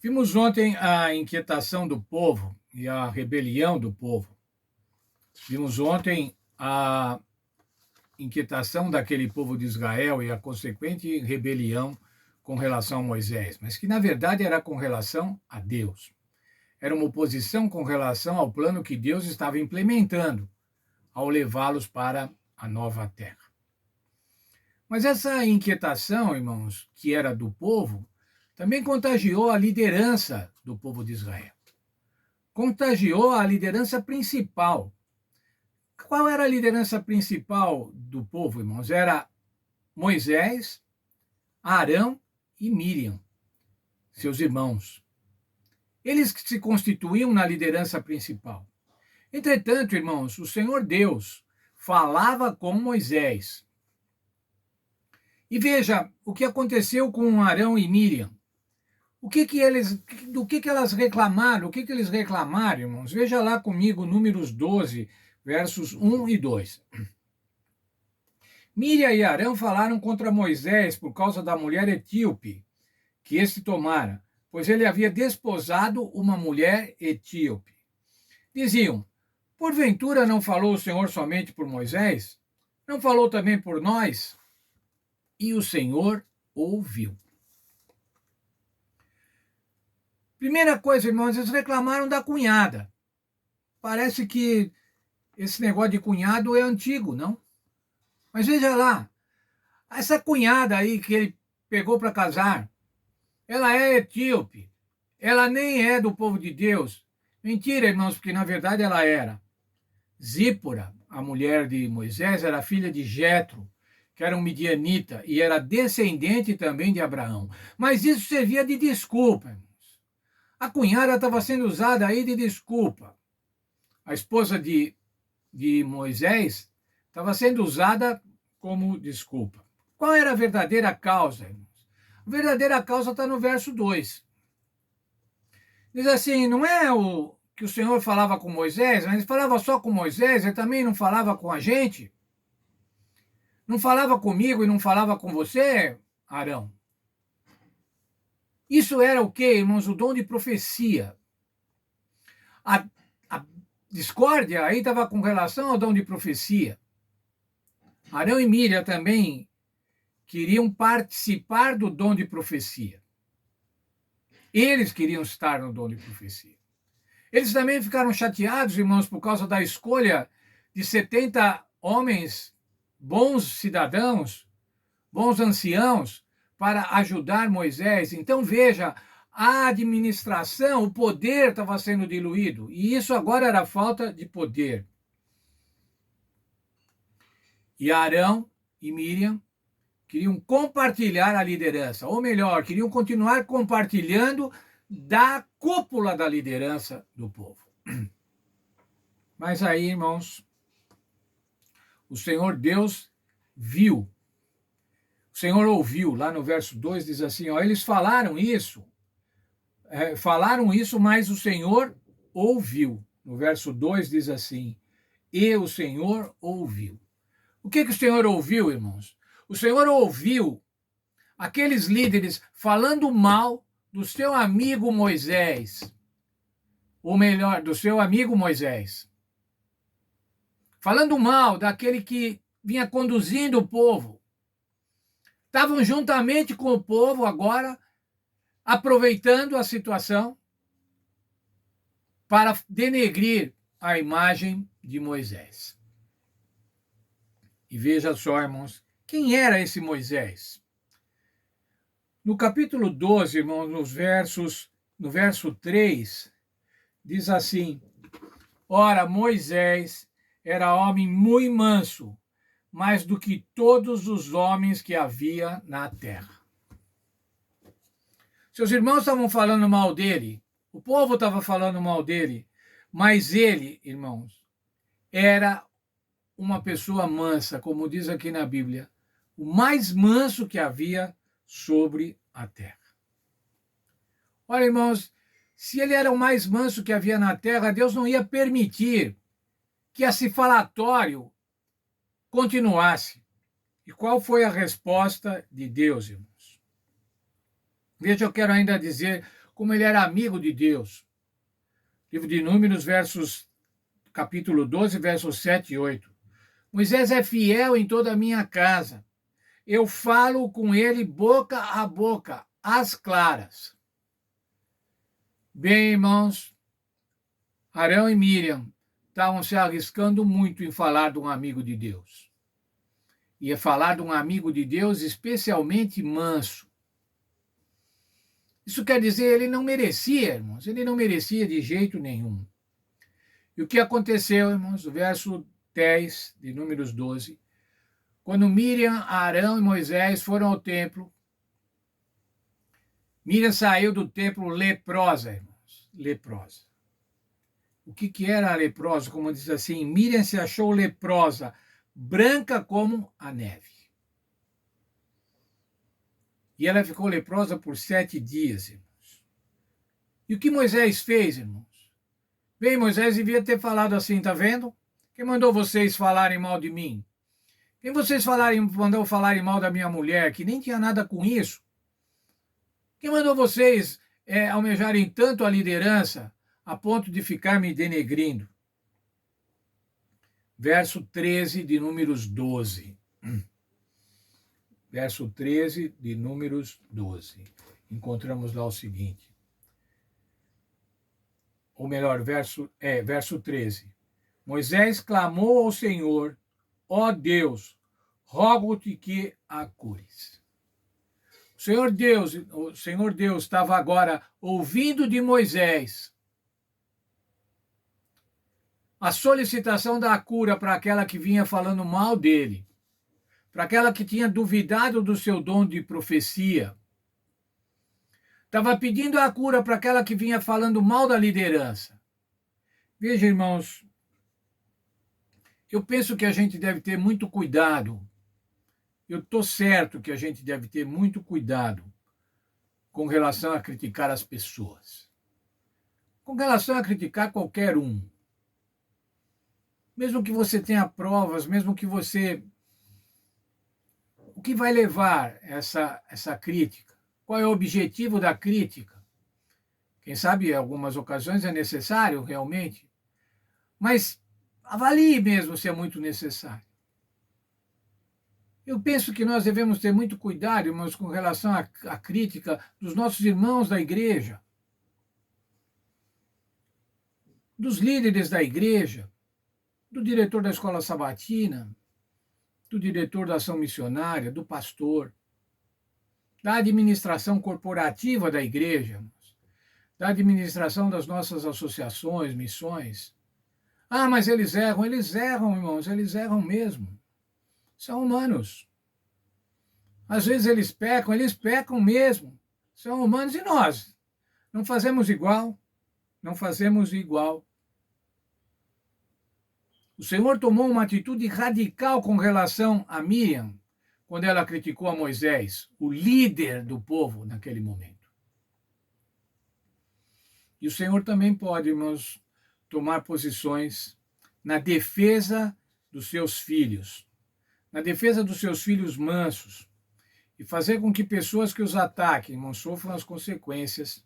Vimos ontem a inquietação do povo e a rebelião do povo. Vimos ontem a inquietação daquele povo de Israel e a consequente rebelião com relação a Moisés, mas que na verdade era com relação a Deus. Era uma oposição com relação ao plano que Deus estava implementando ao levá-los para a nova terra. Mas essa inquietação, irmãos, que era do povo, também contagiou a liderança do povo de Israel. Contagiou a liderança principal. Qual era a liderança principal do povo, irmãos? Era Moisés, Arão e Míriam, seus irmãos. Eles que se constituíam na liderança principal. Entretanto, irmãos, o Senhor Deus falava com Moisés. E veja o que aconteceu com Arão e Míriam. Do que elas reclamaram? O que eles reclamaram, irmãos? Veja lá comigo Números 12, versos 1 e 2. Míriam e Arão falaram contra Moisés por causa da mulher etíope que este tomara, pois ele havia desposado uma mulher etíope. Diziam: porventura não falou o Senhor somente por Moisés? Não falou também por nós? E o Senhor ouviu. Primeira coisa, irmãos, eles reclamaram da cunhada. Parece que esse negócio de cunhado é antigo, não? Mas veja lá, essa cunhada aí que ele pegou para casar, ela é etíope. Ela nem é do povo de Deus. Mentira, irmãos, porque na verdade ela era. Zípora, a mulher de Moisés, era filha de Jetro, que era um midianita, e era descendente também de Abraão. Mas isso servia de desculpa, irmãos. A cunhada estava sendo usada aí de desculpa. A esposa de Moisés estava sendo usada como desculpa. Qual era a verdadeira causa, irmãos? A verdadeira causa está no verso 2. Diz assim, não é o que o Senhor falava com Moisés, mas ele falava só com Moisés, ele também não falava com a gente? Não falava comigo e não falava com você, Arão? Isso era o quê, irmãos? O dom de profecia. A discórdia aí estava com relação ao dom de profecia. Arão e Míriam também queriam participar do dom de profecia. Eles queriam estar no dom de profecia. Eles também ficaram chateados, irmãos, por causa da escolha de 70 homens, bons cidadãos, bons anciãos, para ajudar Moisés. Então, veja, a administração, o poder estava sendo diluído. E isso agora era falta de poder. E Arão e Míriam queriam compartilhar a liderança. Ou melhor, queriam continuar compartilhando da cúpula da liderança do povo. Mas aí, irmãos, o Senhor Deus viu. O Senhor ouviu, lá no verso 2 diz assim, ó, eles falaram isso, mas o Senhor ouviu. No verso 2 diz assim, e o Senhor ouviu. O que o Senhor ouviu, irmãos? O Senhor ouviu aqueles líderes falando mal do seu amigo Moisés, ou melhor, do seu amigo Moisés. Falando mal daquele que vinha conduzindo o povo. Estavam juntamente com o povo agora, aproveitando a situação para denegrir a imagem de Moisés. E veja só, irmãos, quem era esse Moisés? No capítulo 12, irmãos, no verso 3, diz assim, ora, Moisés era homem muito manso, mais do que todos os homens que havia na terra. Seus irmãos estavam falando mal dele, o povo estava falando mal dele, mas ele, irmãos, era uma pessoa mansa, como diz aqui na Bíblia, o mais manso que havia sobre a terra. Olha, irmãos, se ele era o mais manso que havia na terra, Deus não ia permitir que esse falatório continuasse. E qual foi a resposta de Deus, irmãos? Veja, eu quero ainda dizer como ele era amigo de Deus. Livro de Números, capítulo 12, versos 7 e 8. Moisés é fiel em toda a minha casa. Eu falo com ele boca a boca, às claras. Bem, irmãos, Arão e Miriam estavam se arriscando muito em falar de um amigo de Deus. E é falar de um amigo de Deus especialmente manso. Isso quer dizer, ele não merecia, irmãos, ele não merecia de jeito nenhum. E o que aconteceu, irmãos? O verso 10 de Números 12. Quando Miriam, Arão e Moisés foram ao templo, Miriam saiu do templo leprosa, irmãos, leprosa. O que era a leprosa? Como diz assim, Miriam se achou leprosa, branca como a neve. E ela ficou leprosa por 7 dias, irmãos. E o que Moisés fez, irmãos? Bem, Moisés devia ter falado assim, tá vendo? Quem mandou vocês falarem mal de mim? Quem vocês mandou falarem mal da minha mulher, que nem tinha nada com isso? Quem mandou vocês almejarem tanto a liderança a ponto de ficar me denegrindo? Verso 13 de Números 12. Verso 13 de Números 12. Encontramos lá o seguinte. Ou melhor, verso 13. Moisés clamou ao Senhor: ó Deus, rogo-te que a cures. O Senhor Deus estava agora ouvindo de Moisés a solicitação da cura para aquela que vinha falando mal dele, para aquela que tinha duvidado do seu dom de profecia. Estava pedindo a cura para aquela que vinha falando mal da liderança. Veja, irmãos, eu penso que a gente deve ter muito cuidado. Eu estou certo que a gente deve ter muito cuidado com relação a criticar as pessoas. Com relação a criticar qualquer um. Mesmo que você tenha provas, mesmo que você... O que vai levar essa crítica? Qual é o objetivo da crítica? Quem sabe, em algumas ocasiões é necessário realmente, mas avalie mesmo se é muito necessário. Eu penso que nós devemos ter muito cuidado, irmãos, com relação à crítica dos nossos irmãos da igreja, dos líderes da igreja, do diretor da escola sabatina, do diretor da ação missionária, do pastor, da administração corporativa da igreja, da administração das nossas associações, missões. Ah, mas eles erram, irmãos, eles erram mesmo. São humanos. Às vezes eles pecam mesmo. São humanos e nós não fazemos igual, não fazemos igual. O Senhor tomou uma atitude radical com relação a Miriam, quando ela criticou a Moisés, o líder do povo naquele momento. E o Senhor também pode, irmãos, tomar posições na defesa dos seus filhos, na defesa dos seus filhos mansos, e fazer com que pessoas que os ataquem, irmãos, sofram as consequências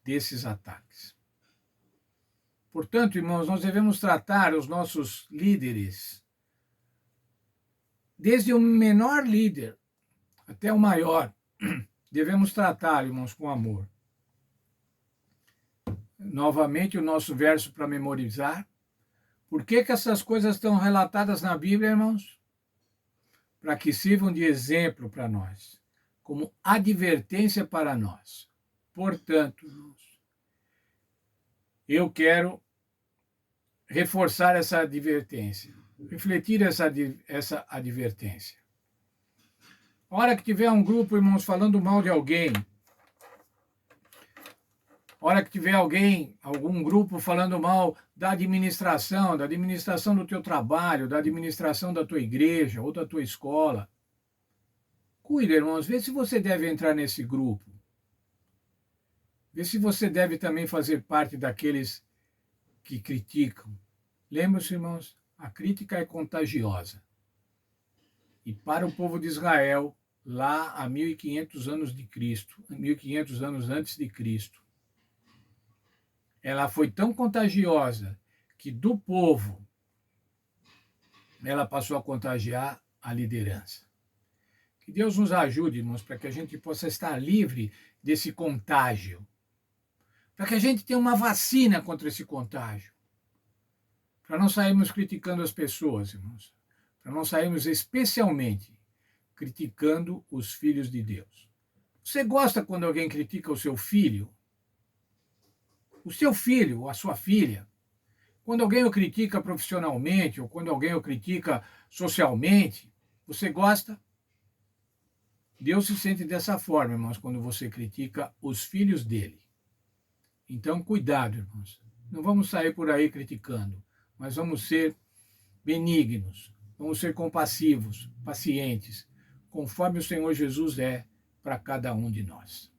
desses ataques. Portanto, irmãos, nós devemos tratar os nossos líderes, desde o menor líder até o maior, devemos tratar, irmãos, com amor. Novamente, o nosso verso para memorizar. Por que essas coisas estão relatadas na Bíblia, irmãos? Para que sirvam de exemplo para nós, como advertência para nós. Portanto, irmãos, eu quero reforçar essa advertência, refletir essa advertência. A hora que tiver um grupo, irmãos, falando mal de alguém, a hora que tiver algum grupo falando mal da administração do teu trabalho, da administração da tua igreja ou da tua escola, cuida, irmãos, vê se você deve entrar nesse grupo. Vê se você deve também fazer parte daqueles que criticam. Lembre-se, irmãos, a crítica é contagiosa. E para o povo de Israel, lá há 1500 anos de Cristo, 1500 anos antes de Cristo, ela foi tão contagiosa que do povo ela passou a contagiar a liderança. Que Deus nos ajude, irmãos, para que a gente possa estar livre desse contágio, para que a gente tenha uma vacina contra esse contágio, para não sairmos criticando as pessoas, irmãos, para não sairmos especialmente criticando os filhos de Deus. Você gosta quando alguém critica o seu filho? O seu filho ou a sua filha? Quando alguém o critica profissionalmente ou quando alguém o critica socialmente, você gosta? Deus se sente dessa forma, irmãos, quando você critica os filhos dele. Então, cuidado, irmãos. Não vamos sair por aí criticando, mas vamos ser benignos, vamos ser compassivos, pacientes, conforme o Senhor Jesus é para cada um de nós.